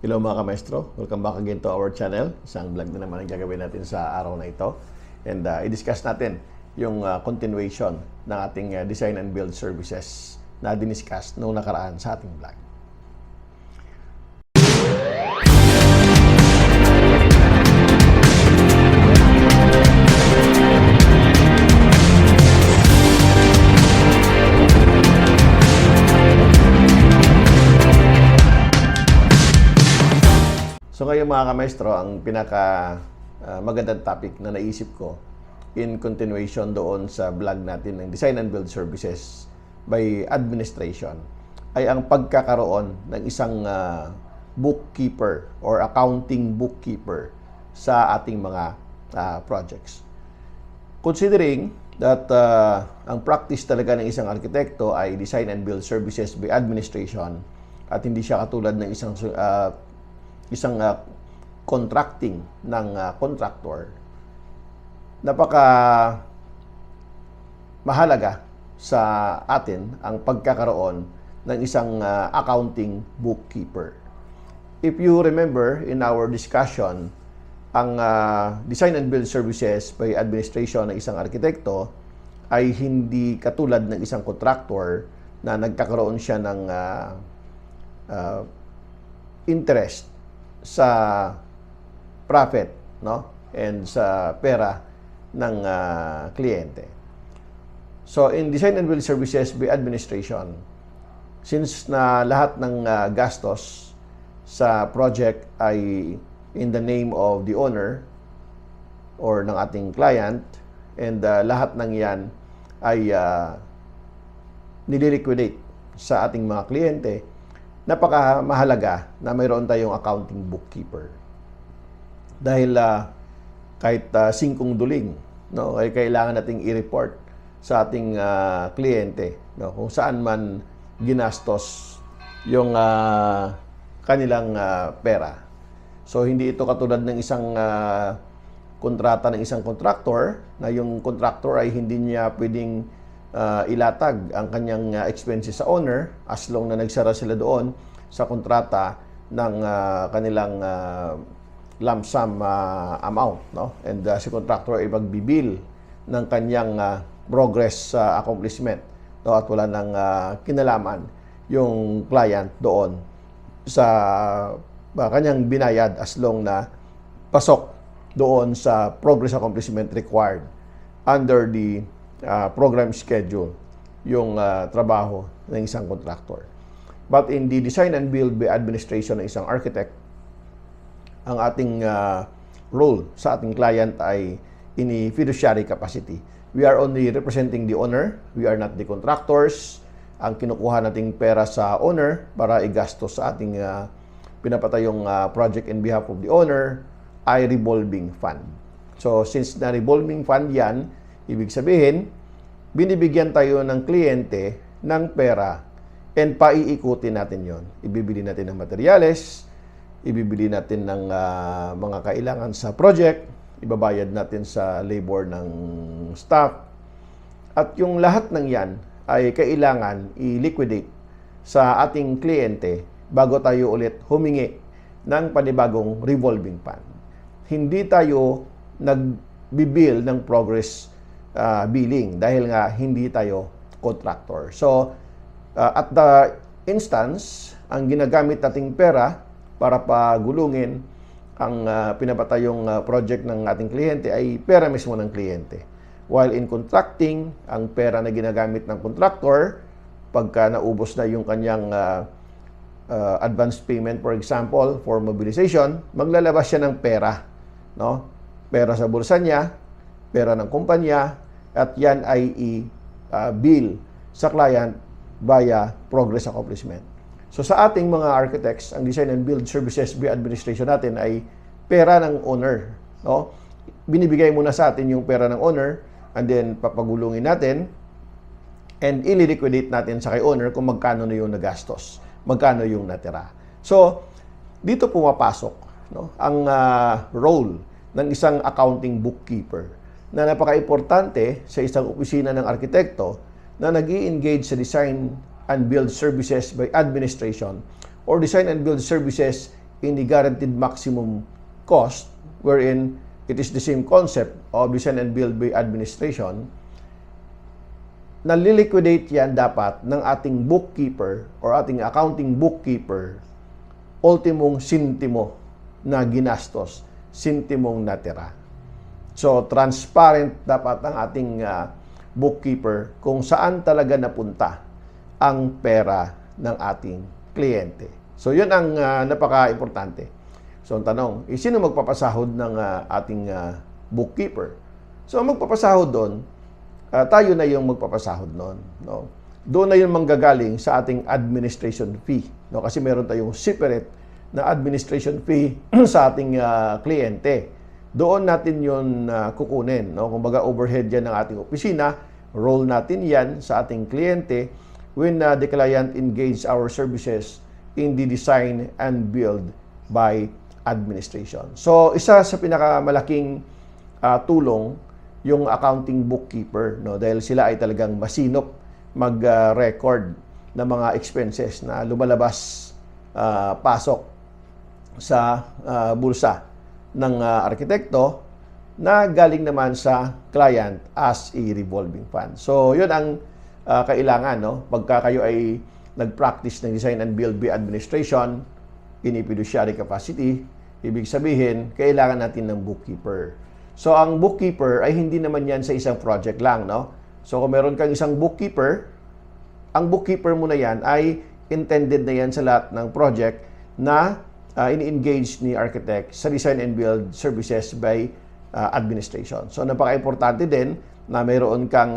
Hello mga ka-maestro, welcome back again to our channel. Isang vlog na naman ang gagawin natin sa araw na ito. And i-discuss natin yung continuation ng ating design and build services na diniscuss noong nakaraan sa ating vlog. So ngayon mga ka-maestro, ang pinaka magandang topic na naisip ko in continuation doon sa vlog natin ng Design and Build Services by Administration ay ang pagkakaroon ng isang bookkeeper or accounting bookkeeper sa ating mga projects. Considering that ang practice talaga ng isang arkitekto ay Design and Build Services by Administration at hindi siya katulad ng isang contracting ng contractor, napaka mahalaga sa atin ang pagkakaroon ng isang accounting bookkeeper. If you remember in our discussion, ang design and build services by administration ng isang arkitekto ay hindi katulad ng isang contractor na nagkakaroon siya ng interest sa profit, no? And sa pera ng kliyente. So in design and build services by administration, since na lahat ng gastos sa project ay in the name of the owner or ng ating client, and lahat ng yan ay nililiquidate sa ating mga kliyente, napakamahalaga na mayroon tayong accounting bookkeeper. Dahil kahit singkong duling, no, ay kailangan nating i-report sa ating kliyente, no, kung saan man ginastos yung kanilang pera. So hindi ito katulad ng isang kontrata ng isang contractor na yung contractor ay hindi niya pwedeng ilatag ang kanyang expenses sa owner as long na nagsara sila doon sa kontrata ng kanilang lump sum amount, no? And si contractor ay magbibil ng kanyang progress accomplishment, no? At wala nang kinalaman yung client doon sa kanyang binayad as long na pasok doon sa progress accomplishment required under the program schedule yung trabaho ng isang contractor. But in the design and build by administration ng isang architect, ang ating role sa ating client ay in a fiduciary capacity. We are only representing the owner. We are not the contractors. Ang kinukuha nating pera sa owner para igastos sa ating pinapatayong project in behalf of the owner ay revolving fund. So since na revolving fund yan, ibig sabihin, binibigyan tayo ng kliyente ng pera and paiikutin natin yon. Ibibili natin ng materyales, ibibili natin ng mga kailangan sa project, ibabayad natin sa labor ng staff, at yung lahat ng yan ay kailangan i-liquidate sa ating kliyente bago tayo ulit humingi ng panibagong revolving fund. Hindi tayo nagbibill ng progress billing dahil nga hindi tayo contractor. So, at the instance, ang ginagamit nating pera para pagulungin ang pinapatayong project ng ating kliyente ay pera mismo ng kliyente. While in contracting, ang pera na ginagamit ng contractor, pagka naubos na yung kanyang advance payment, for example, for mobilization, maglalabas siya ng pera, no? Pera sa bulsa niya, pera ng kumpanya, at yan ay i-bill sa client via progress accomplishment. So sa ating mga architects, ang design and build services by administration natin ay pera ng owner, no? Binibigay muna sa atin yung pera ng owner, and then papagulungin natin and i-liquidate natin sa kay owner kung magkano na yung nagastos, magkano yung natira. So dito pumapasok, no, ang role ng isang accounting bookkeeper na napaka-importante sa isang opisina ng arkitekto na nag-i-engage sa design and build services by administration or design and build services in the guaranteed maximum cost, wherein it is the same concept of design and build by administration, naliliquidate yan dapat ng ating bookkeeper or ating accounting bookkeeper, ultimong sintimo na ginastos, sintimong natira. So, transparent dapat ang ating bookkeeper kung saan talaga napunta ang pera ng ating kliyente. So, yun ang napaka-importante. So, ang tanong, sino magpapasahod ng ating bookkeeper? So, ang magpapasahod doon, tayo na yung magpapasahod noon, no? Doon na yung manggagaling sa ating administration fee, no? Kasi meron tayong separate na administration fee sa ating kliyente. Doon natin yun kukunin, no? Kumbaga overhead yan ng ating opisina, roll natin yan sa ating kliyente when the client engage our services in the design and build by administration. So, isa sa pinakamalaking tulong yung accounting bookkeeper, no, dahil sila ay talagang masinop mag-record ng mga expenses na lumalabas pasok sa bulsa ng arkitekto na galing naman sa client as a revolving fund. So, yun ang kailangan, no, pagka kayo ay nag-practice ng design and build by administration in a fiduciary capacity, ibig sabihin, kailangan natin ng bookkeeper. So, ang bookkeeper ay hindi naman yan sa isang project lang, no? So, kung meron kang isang bookkeeper, ang bookkeeper mo na yan ay intended na yan sa lahat ng project na in-engage ni architect sa design and build services by administration. So, napaka-importante din na mayroon kang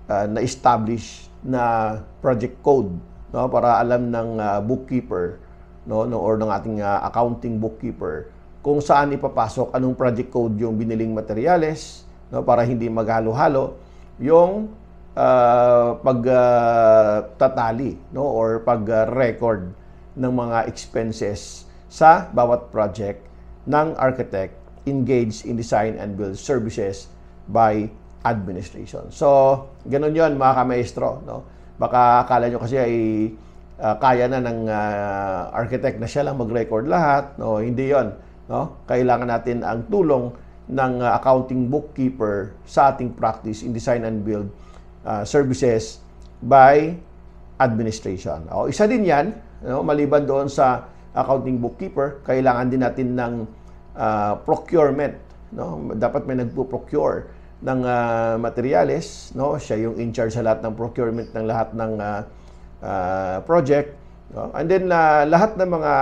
na-establish na project code, no? Para alam ng bookkeeper, no, or ng ating accounting bookkeeper kung saan ipapasok, anong project code yung biniling materyales, no, para hindi maghalo-halo yung pagtatali, no, or pag-record ng mga expenses sa bawat project ng architect engaged in design and build services by administration. So, ganun yon mga kamaestro, no? Baka akala nyo kasi ay kaya na ng architect na siya lang mag-record lahat, no? Hindi yon. No? Kailangan natin ang tulong ng accounting bookkeeper sa ating practice in design and build services by administration. O, isa din yan, no? Maliban doon sa accounting bookkeeper, kailangan din natin ng procurement. No? Dapat may nagpo-procure ng materyales. No? Siya yung in charge sa lahat ng procurement ng lahat ng project. No? And then, lahat ng mga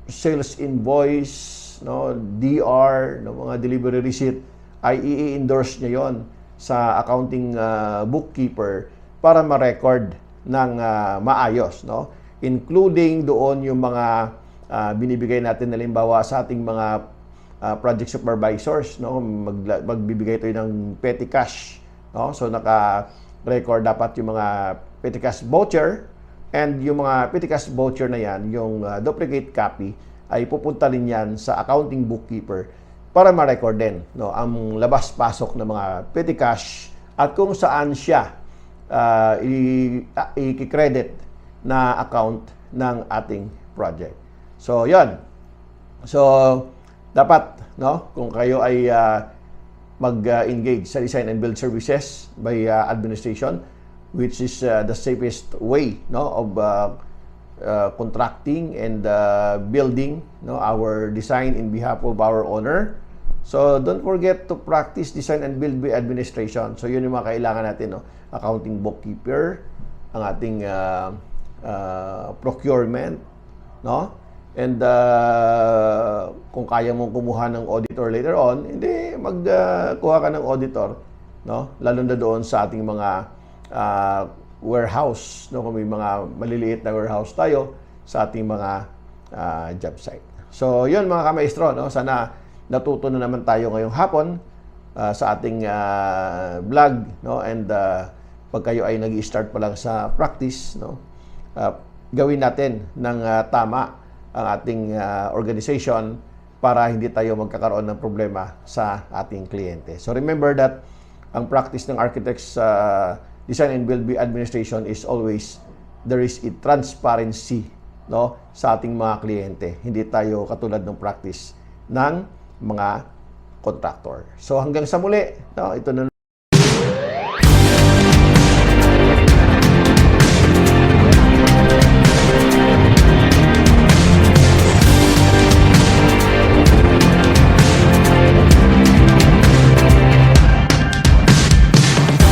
sales invoice, no, DR, no, mga delivery receipt, ay i-endorse niya yon sa accounting bookkeeper para ma-record ng maayos, no? Including doon yung mga binibigay natin halimbawa sa ating mga project supervisors, no? Magbibigay tayo ng petty cash, no? So naka-record dapat yung mga petty cash voucher. And yung mga petty cash voucher na yan, yung duplicate copy, ay pupunta rin yan sa accounting bookkeeper para ma-record din, no, ang labas-pasok ng mga petty cash at kung saan siya i-credit na account ng ating project. So, yon. So, dapat, no, kung kayo ay mag-engage sa design and build services by administration, which is the safest way, no, of contracting and building, no, our design in behalf of our owner. So don't forget to practice design and build by administration. So yun yung mga kailangan natin, no? Accounting bookkeeper, ang ating procurement, no? And kung kaya mong kumuha ng auditor later on, hindi magkuha ka ng auditor, no? Lalo na doon sa ating mga warehouse, no, kung may mga maliliit na warehouse tayo sa ating mga job site. So, yun mga kamaestro, no, sana natuto na naman tayo ngayong hapon sa ating vlog, no, and pag kayo ay nag-i-start pa lang sa practice, no, gawin natin ng tama ang ating organization para hindi tayo magkakaroon ng problema sa ating kliyente. So, remember that ang practice ng architects design and build by administration is always there is a transparency no, sa ating mga kliyente. Hindi tayo katulad ng practice ng mga contractor. So hanggang sa muli, no, ito na